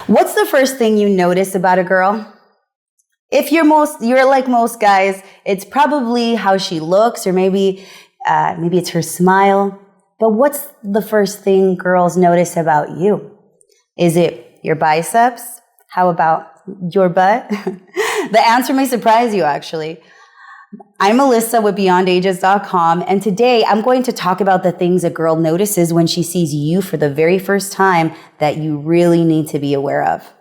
What's the first thing you notice about a girl? If you're like most guys, it's probably how she looks, or maybe it's her smile. But what's the first thing girls notice about you? Is it your biceps? How about your butt? The answer may surprise you, actually. I'm Melissa with BeyondAges.com, and today I'm going to talk about the things a girl notices when she sees you for the very first time that you really need to be aware of.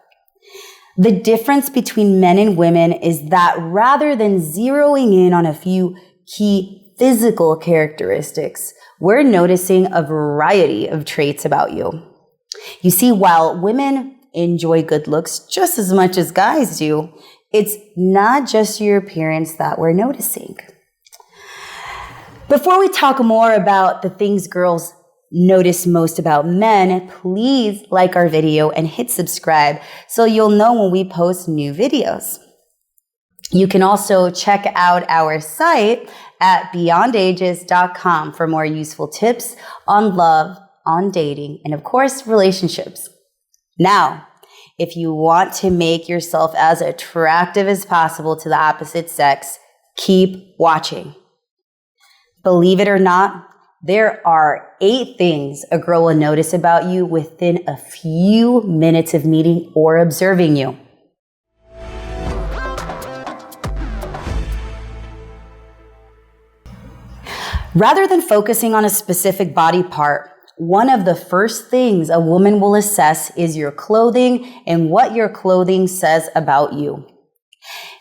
The difference between men and women is that rather than zeroing in on a few key physical characteristics, we're noticing a variety of traits about you. You see, while women enjoy good looks just as much as guys do, it's not just your appearance that we're noticing. Before we talk more about the things girls notice most about men, please like our video and hit subscribe so you'll know when we post new videos. You can also check out our site at BeyondAges.com for more useful tips on love, on dating, and of course, relationships. Now, if you want to make yourself as attractive as possible to the opposite sex, keep watching. Believe it or not, there are 8 things a girl will notice about you within a few minutes of meeting or observing you. Rather than focusing on a specific body part, one of the first things a woman will assess is your clothing and what your clothing says about you.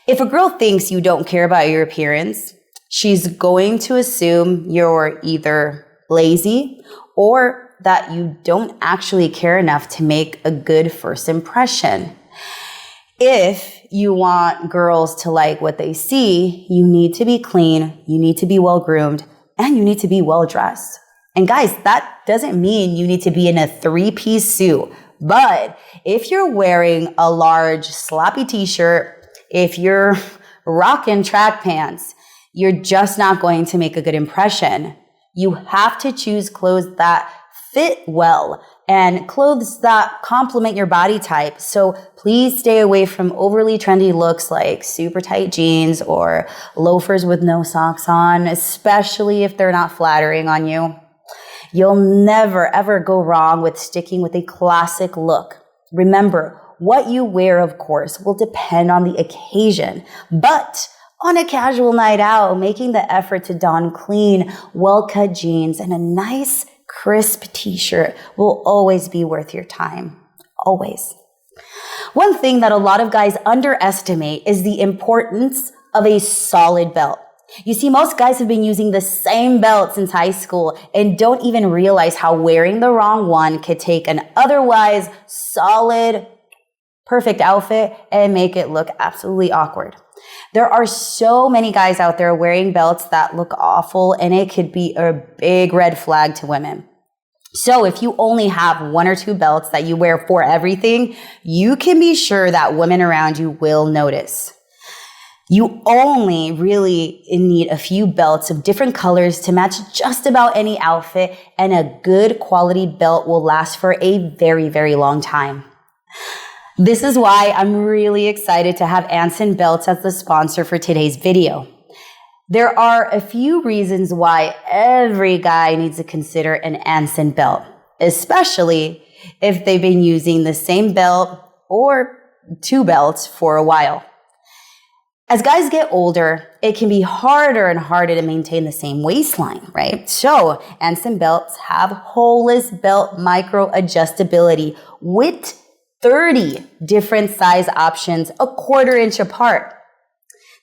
If a girl thinks you don't care about your appearance, she's going to assume you're either lazy or that you don't actually care enough to make a good first impression. If you want girls to like what they see, you need to be clean, you need to be well groomed, and you need to be well dressed. And guys, that doesn't mean you need to be in a 3-piece suit. But if you're wearing a large sloppy t-shirt, if you're rocking track pants, you're just not going to make a good impression. You have to choose clothes that fit well and clothes that complement your body type. So please stay away from overly trendy looks like super tight jeans or loafers with no socks on, especially if they're not flattering on you. You'll never, ever go wrong with sticking with a classic look. Remember, what you wear, of course, will depend on the occasion. But on a casual night out, making the effort to don clean, well-cut jeans and a nice, crisp t-shirt will always be worth your time. Always. One thing that a lot of guys underestimate is the importance of a solid belt. You see, most guys have been using the same belt since high school and don't even realize how wearing the wrong one could take an otherwise solid, perfect outfit and make it look absolutely awkward. There are so many guys out there wearing belts that look awful, and it could be a big red flag to women. So if you only have 1 or 2 belts that you wear for everything, you can be sure that women around you will notice. You only really need a few belts of different colors to match just about any outfit, and a good quality belt will last for a very, very long time. This is why I'm really excited to have Anson Belts as the sponsor for today's video. There are a few reasons why every guy needs to consider an Anson belt, especially if they've been using the same belt or 2 belts for a while. As guys get older, it can be harder and harder to maintain the same waistline, right? So Anson belts have holeless belt micro adjustability with 30 different size options, a 1/4 inch apart.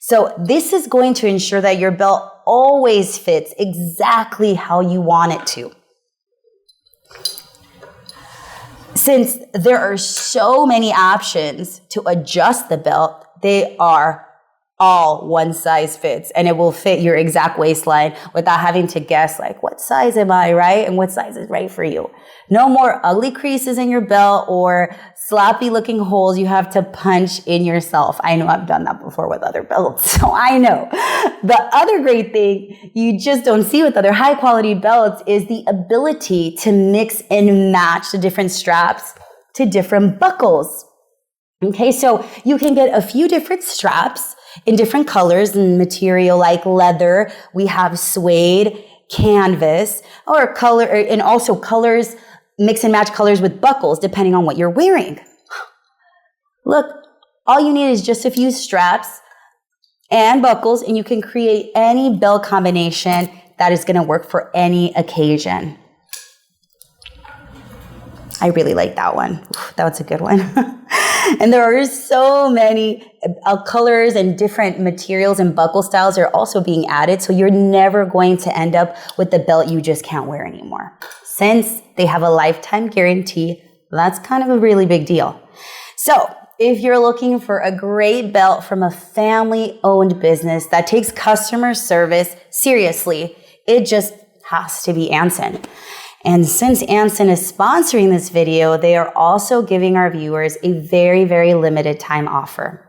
So this is going to ensure that your belt always fits exactly how you want it to. Since there are so many options to adjust the belt, they are all one size fits, and it will fit your exact waistline without having to guess like, what size am I, right? And what size is right for you. No more ugly creases in your belt or sloppy looking holes you have to punch in yourself. I know I've done that before with other belts, so I know. The other great thing you just don't see with other high quality belts is the ability to mix and match the different straps to different buckles. Okay, so you can get a few different straps in different colors and material like leather. We have suede, canvas, or color, and also colors, mix and match colors with buckles depending on what you're wearing. Look, all you need is just a few straps and buckles, and you can create any belt combination that is going to work for any occasion. I really like that one. That was a good one. And there are so many colors and different materials and buckle styles are also being added. So you're never going to end up with the belt you just can't wear anymore. Since they have a lifetime guarantee, that's kind of a really big deal. So if you're looking for a great belt from a family-owned business that takes customer service seriously, it just has to be Anson. And since Anson is sponsoring this video, they are also giving our viewers a very, very limited time offer.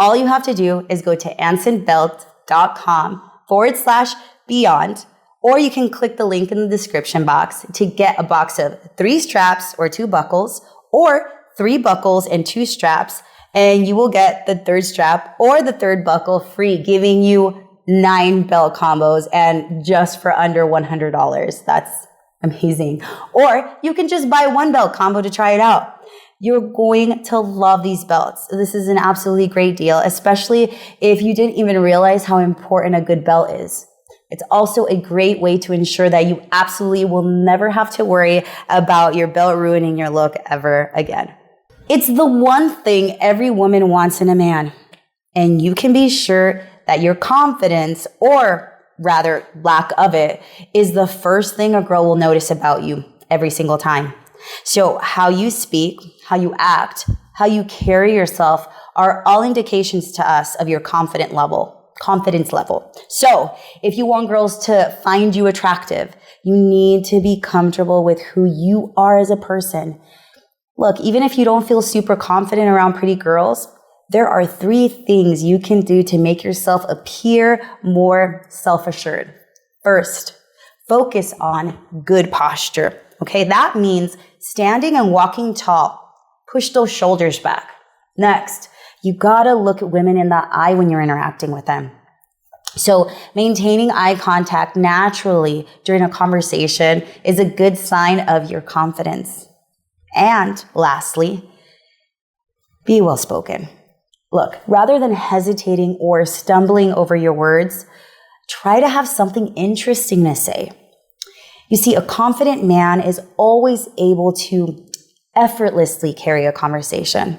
All you have to do is go to ansonbelt.com/beyond, or you can click the link in the description box to get a box of 3 straps or 2 buckles, or 3 buckles and 2 straps, and you will get the 3rd strap or the 3rd buckle free, giving you 9 belt combos and just for under $100. That's amazing. Or you can just buy 1 belt combo to try it out. You're going to love these belts. This is an absolutely great deal, especially if you didn't even realize how important a good belt is. It's also a great way to ensure that you absolutely will never have to worry about your belt ruining your look ever again. It's the one thing every woman wants in a man, and you can be sure that your confidence, or rather lack of it, is the first thing a girl will notice about you every single time. So how you speak, how you act, how you carry yourself are all indications to us of your confidence level. So if you want girls to find you attractive, you need to be comfortable with who you are as a person. Look, even if you don't feel super confident around pretty girls, there are 3 things you can do to make yourself appear more self-assured. First, focus on good posture. Okay, that means standing and walking tall. Push those shoulders back. Next, you gotta look at women in the eye when you're interacting with them. So maintaining eye contact naturally during a conversation is a good sign of your confidence. And lastly, be well-spoken. Look, rather than hesitating or stumbling over your words, try to have something interesting to say. You see, a confident man is always able to effortlessly carry a conversation.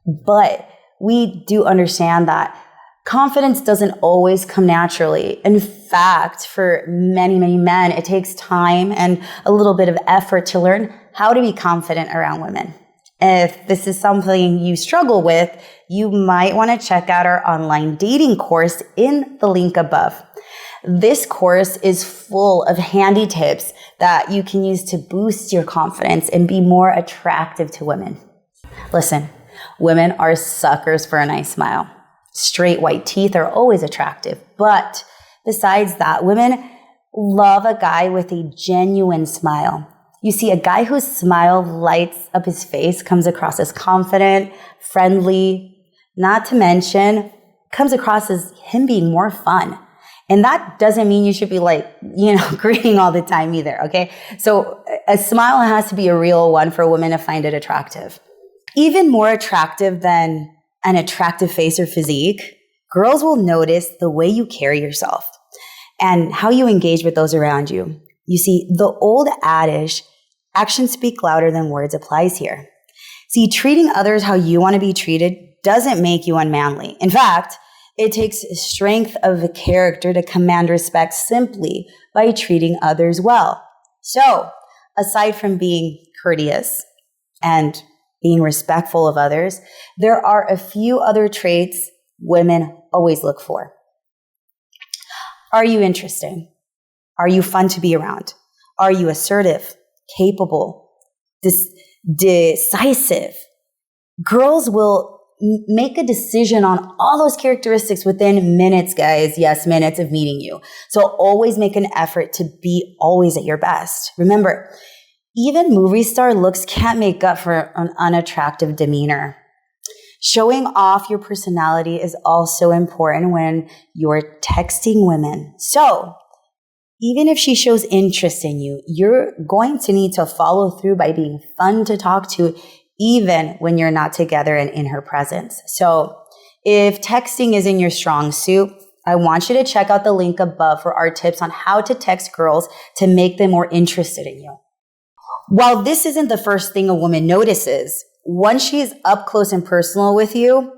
But we do understand that confidence doesn't always come naturally. In fact, for many, many men, it takes time and a little bit of effort to learn how to be confident around women. If this is something you struggle with, you might want to check out our online dating course in the link above. This course is full of handy tips that you can use to boost your confidence and be more attractive to women. Listen, women are suckers for a nice smile. Straight white teeth are always attractive, but besides that, women love a guy with a genuine smile. You see, a guy whose smile lights up his face comes across as confident, friendly, not to mention, comes across as him being more fun. And that doesn't mean you should be grinning all the time either, okay? So a smile has to be a real one for women to find it attractive. Even more attractive than an attractive face or physique, girls will notice the way you carry yourself and how you engage with those around you. You see, the old adage, actions speak louder than words, applies here. See, treating others how you want to be treated doesn't make you unmanly. In fact, it takes strength of character to command respect simply by treating others well. So, aside from being courteous and being respectful of others, there are a few other traits women always look for. Are you interesting? Are you fun to be around? Are you assertive, capable, decisive? Girls will make a decision on all those characteristics within minutes, guys. Yes, minutes of meeting you. So always make an effort to be always at your best. Remember, even movie star looks can't make up for an unattractive demeanor. Showing off your personality is also important when you're texting women. So even if she shows interest in you, you're going to need to follow through by being fun to talk to, even when you're not together and in her presence. So if texting isn't your strong suit, I want you to check out the link above for our tips on how to text girls to make them more interested in you. While this isn't the first thing a woman notices, once she's up close and personal with you,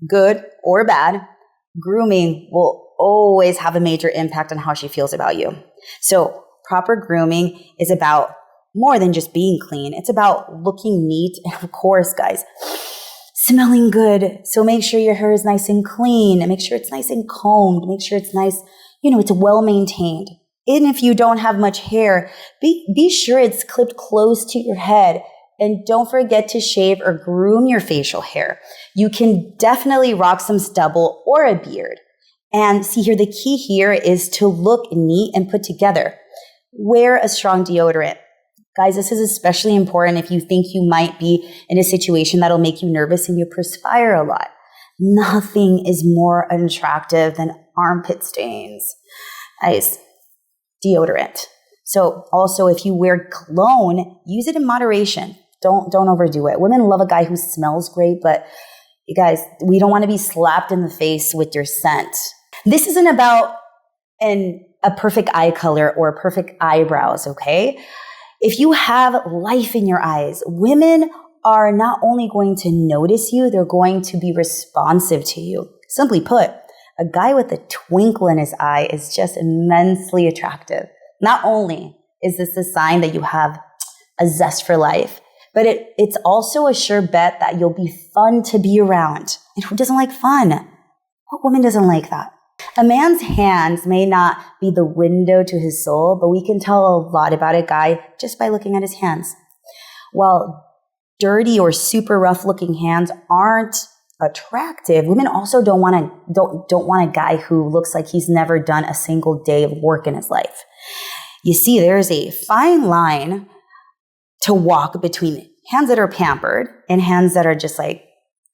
good or bad, grooming will always have a major impact on how she feels about you. So proper grooming is about more than just being clean. It's about looking neat and, of course, guys, smelling good. So make sure your hair is nice and clean, and make sure it's nice and combed, make sure it's nice, it's well maintained. Even if you don't have much hair, be sure it's clipped close to your head. And don't forget to shave or groom your facial hair. You can definitely rock some stubble or a beard. And see here, the key here is to look neat and put together. Wear a strong deodorant. Guys, this is especially important if you think you might be in a situation that'll make you nervous and you perspire a lot. Nothing is more unattractive than armpit stains. Guys, deodorant. So also, if you wear cologne, use it in moderation. Don't overdo it. Women love a guy who smells great, but you guys, we don't want to be slapped in the face with your scent. This isn't about a perfect eye color or perfect eyebrows, okay? If you have life in your eyes, women are not only going to notice you, they're going to be responsive to you. Simply put, a guy with a twinkle in his eye is just immensely attractive. Not only is this a sign that you have a zest for life, but it's also a sure bet that you'll be fun to be around. And who doesn't like fun? What woman doesn't like that? A man's hands may not be the window to his soul, but we can tell a lot about a guy just by looking at his hands. While dirty or super rough looking hands aren't attractive, women also don't want a guy who looks like he's never done a single day of work in his life. You see, there's a fine line to walk between hands that are pampered and hands that are just like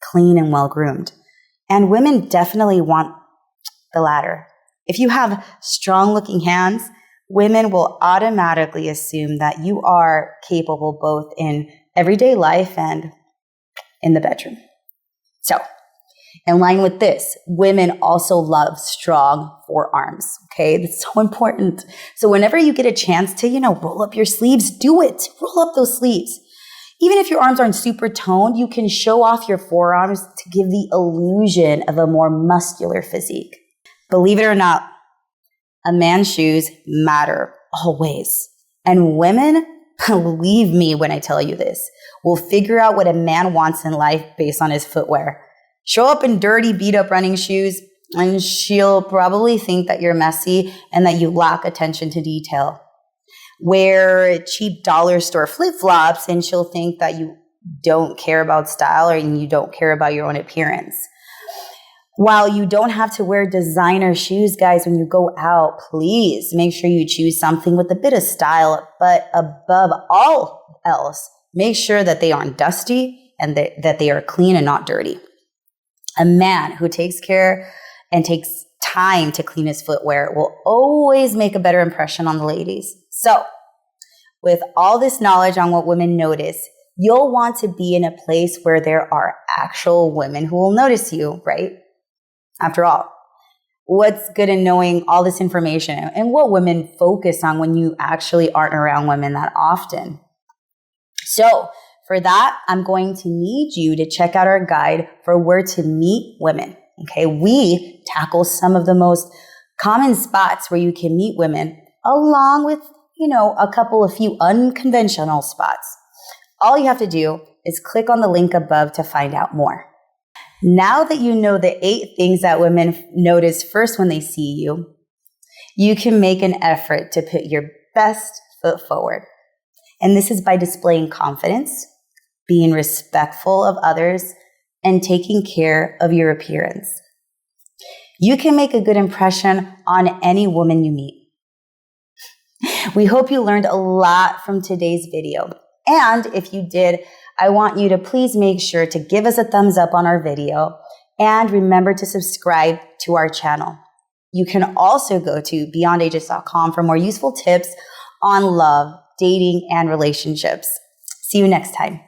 clean and well groomed. And women definitely want the latter. If you have strong looking hands, women will automatically assume that you are capable both in everyday life and in the bedroom. So, in line with this, women also love strong forearms, okay? That's so important. So whenever you get a chance to, roll up your sleeves, do it. Roll up those sleeves. Even if your arms aren't super toned, you can show off your forearms to give the illusion of a more muscular physique. Believe it or not, a man's shoes matter always. And women, believe me when I tell you this, will figure out what a man wants in life based on his footwear. Show up in dirty, beat-up running shoes, and she'll probably think that you're messy and that you lack attention to detail. Wear cheap dollar store flip-flops, and she'll think that you don't care about style or you don't care about your own appearance. While you don't have to wear designer shoes, guys, when you go out, please make sure you choose something with a bit of style, but above all else, make sure that they aren't dusty and that they are clean and not dirty. A man who takes care and takes time to clean his footwear will always make a better impression on the ladies. So, with all this knowledge on what women notice, you'll want to be in a place where there are actual women who will notice you, right? After all, what's good in knowing all this information and what women focus on when you actually aren't around women that often? So, for that, I'm going to need you to check out our guide for where to meet women. Okay, we tackle some of the most common spots where you can meet women, along with, a few unconventional spots. All you have to do is click on the link above to find out more. Now that you know the 8 things that women notice first when they see you, you can make an effort to put your best foot forward. And this is by displaying confidence, being respectful of others, and taking care of your appearance. You can make a good impression on any woman you meet. We hope you learned a lot from today's video. And if you did, I want you to please make sure to give us a thumbs up on our video and remember to subscribe to our channel. You can also go to beyondages.com for more useful tips on love, dating, and relationships. See you next time.